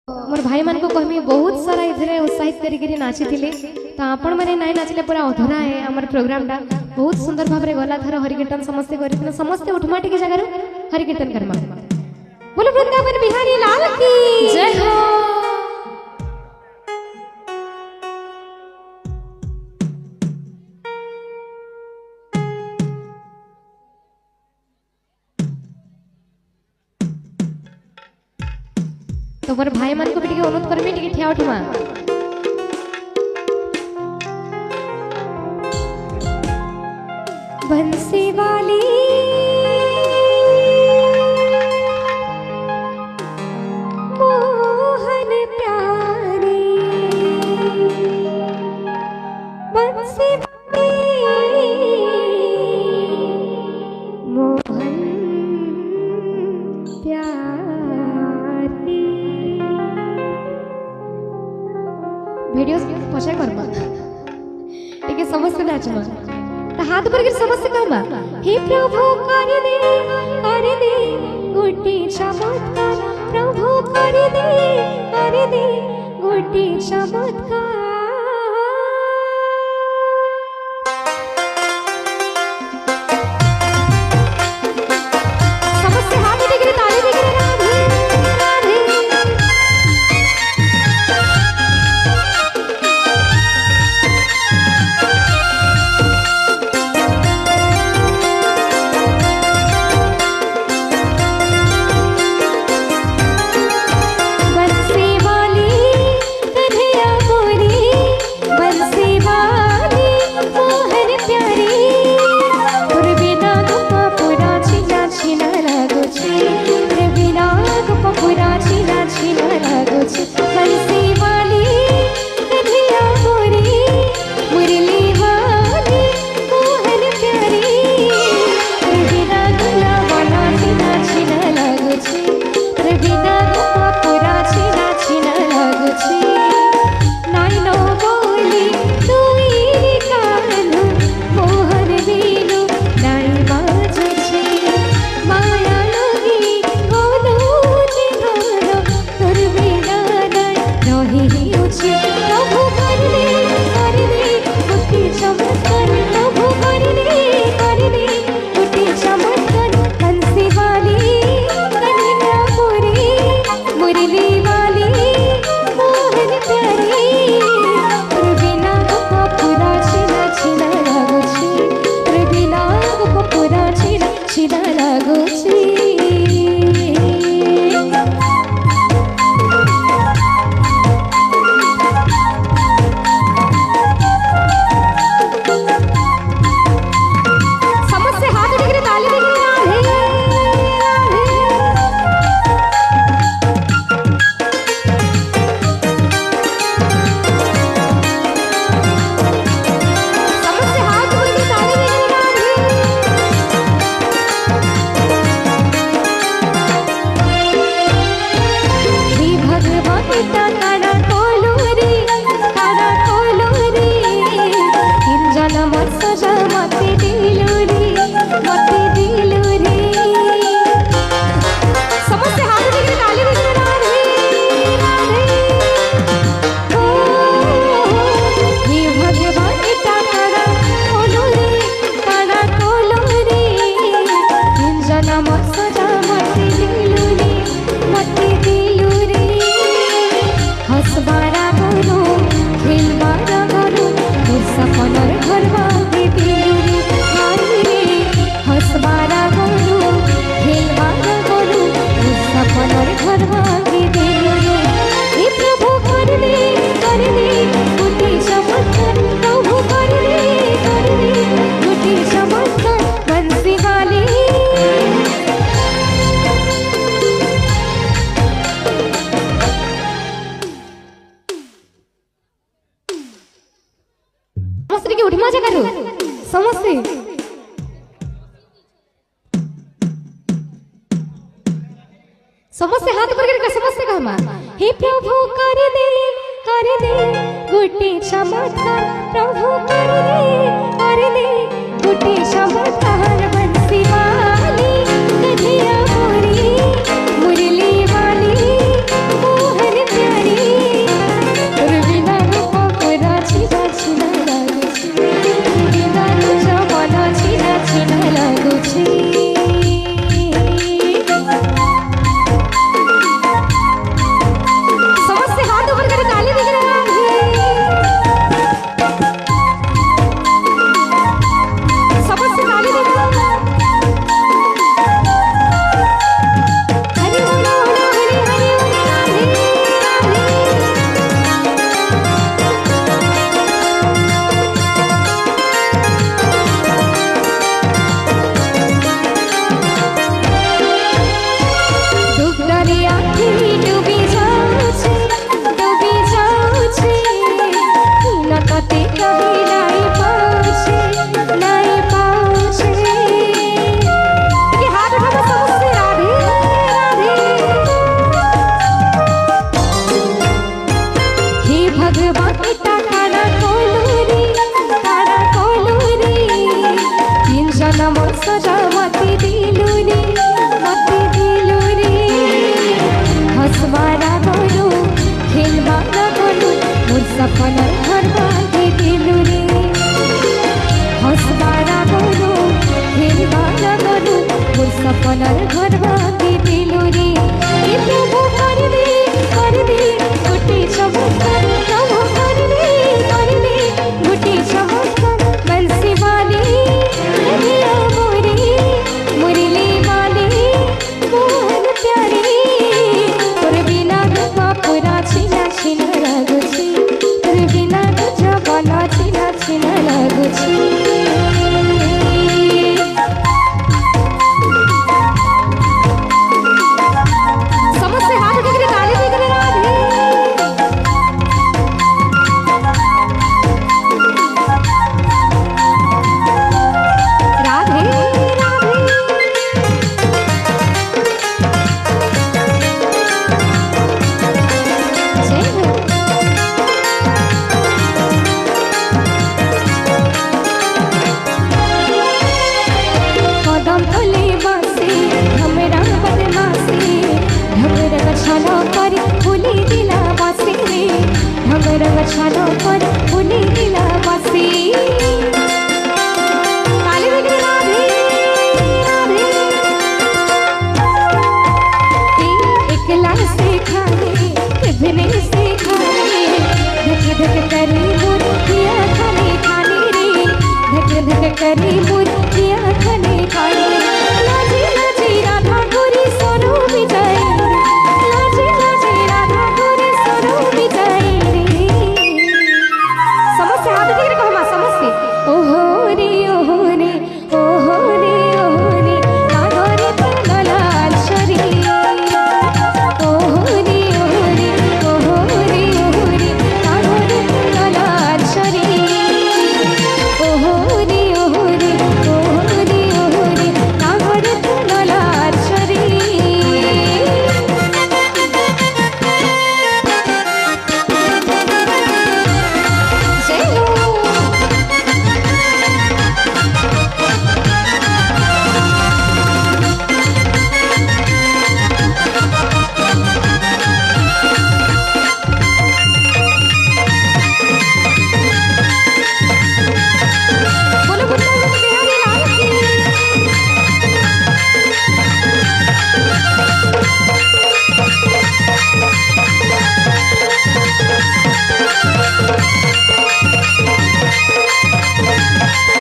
मोर भाई मान को कहमी बहुत सारा इधरे उत्साहित करी नाची थिले तो आपण माने नाई नाचिले पूरा अधूरा है हमर प्रोग्राम टा बहुत सुंदर भाबरे गला थर हरि कीर्तन समस्त करिथिन समस्त उठमाटी के जगह हरि कीर्तन करमा बोलो वृंदावन बिहारी लाल की जय हो। तो मोर भाई मान को भी अनुरोध करमी टिके ठिया उठमा बंसी वाली मोहन प्यारी बंसी वाली मोहन प्यारी वीडियो पछे करमा टिके समस्त नाचमा त हाथ पर गिर समस्त करमा हे प्रभु कर दे गोटी चमत्कार प्रभु कर दे गोटी चमत्कार समस्त हाथ टिके ताली टिके राधे राधे समस्त हाथ पर गिर समस्त कहमा हे प्रभु कर दे गोटे चमत्कार प्रभु कर दे गोटे चमत्कार बंसी वाली कन्हैया मोरी मुरली वाली मोहन सपना घर बांधे दिलु रे हंसबारा गरु खेलबारा गरु मोर सपनार घर बांधे दिलु रे ए प्रभु कर दे गोटे चमत्कार प्रभु कर दे गोटे चमत्कार बंसी वाली रहिया मोरे मुरली वाली मोहन प्यारी तोर बिना गपा पूरा छिना छिना लागुछि तोर बिना तुझा बना छिना छिना लागुछि समस्त हाथ उठेकरी ताली देकरी राधे जय हो कदम तले बासी हमरा बदमाशी ढंगर गछाना पर फूली दिला बासी रे ढंगर गछाना पर फूली दिला बासी ताली बजने राधे एकला से खाने कितने से खाने धक धक करी मुर्गिया खाने खाने रे धक धक करी मुर्गिया खाने खाने